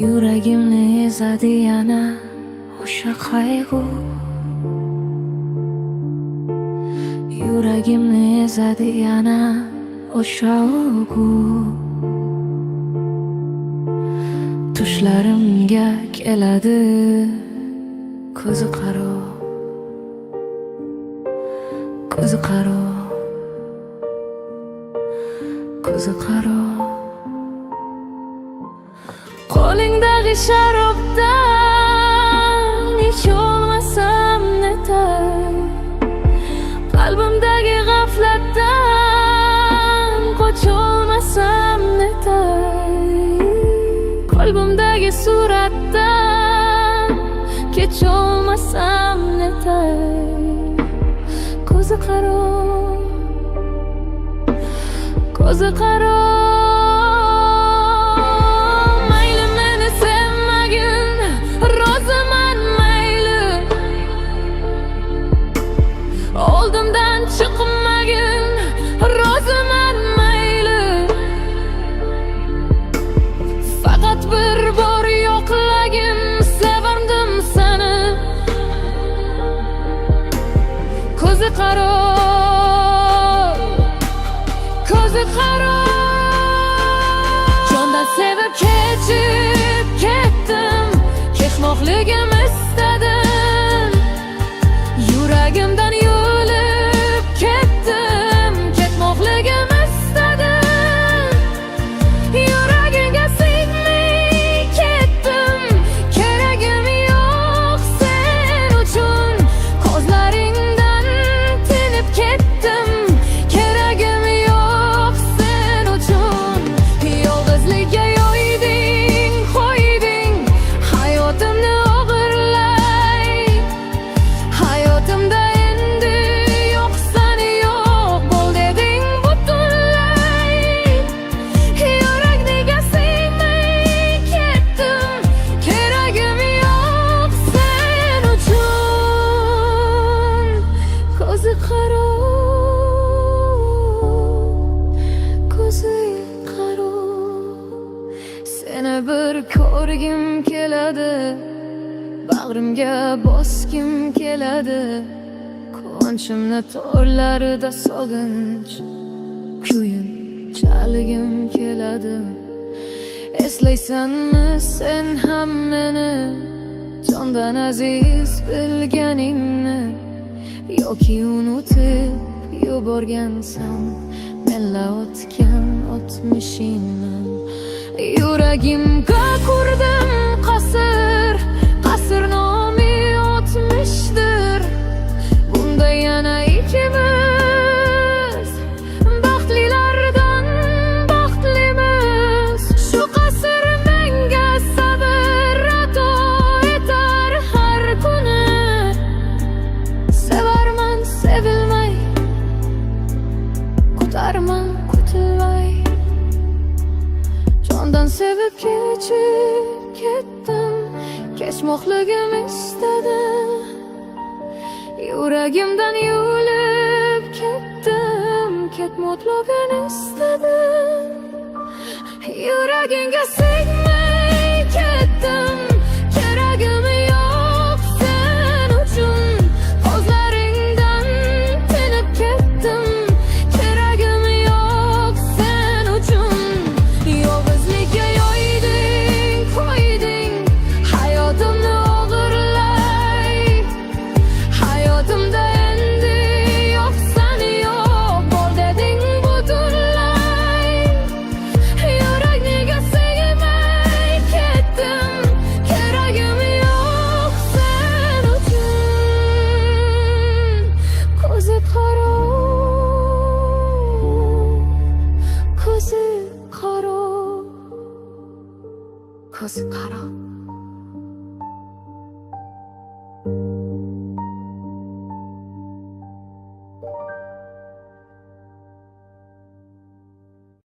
Yuragimni ezadi yana o'sha qayg'u. Yuragimni ezadi yana o'sha o'gu. Tushlarimga keladi ko'zi qaro, ko'zi qaro, ko'zi qaro. Qo'lingdagi sharobdan icholmasam netay, qalbimdagi g'aflatdan qocholmasam netay, qalbimdagi suratdan kecholmasam netay. Ko'zi qaro, ko'zi qaro. Oldimdan chiqmagin, roziman mayli. Faqat bir bor yo'qlagin, sevardim seni. Ko'zi qaro, ko'zi qaro. Jondan sevib kechib ketdim, kechmoqligim istadim. Yuragimdan seni bir ko'rgim keladi, bag'rimga bosgim keladi. Quvonchimni to'rlarida sog'inch kuyin chalgim keladi. Eslaysanmi sen ham meni, jondan aziz bilganingni, yoki unutib yuborgansan menla o'tgan o'tmishingni. Yuragimga qurdim qasr, qasr nomi o'tmishdir. Bunda yana ikimiz baxtlilardan baxtlimiz. Shu qasr menga sabr ato etar har kuni. Sevarman sevilmay, kutarman kutilmay. Jondan sevib kechib ketdim, kechmoqligim istadim. Yuragimdan yuvilib ketdim, ketmoqligim istadim. Yuragingga sigmay ketdim, keragim yo'q sen uchun. Ko'zlaringdan tinib ketdim, keragim yo'q sen uchun. Yolg'izlikka yo'yding, qo'yding hayotimni o'g'irlay. Hayotimda endi yo'qsan, yo'q bo'l deding butunlay. Yuragingga sigmay ketdim, keragim yo'q sen uchun. Ko'zi qaro, ko'zi qaro, ko'zi qaro.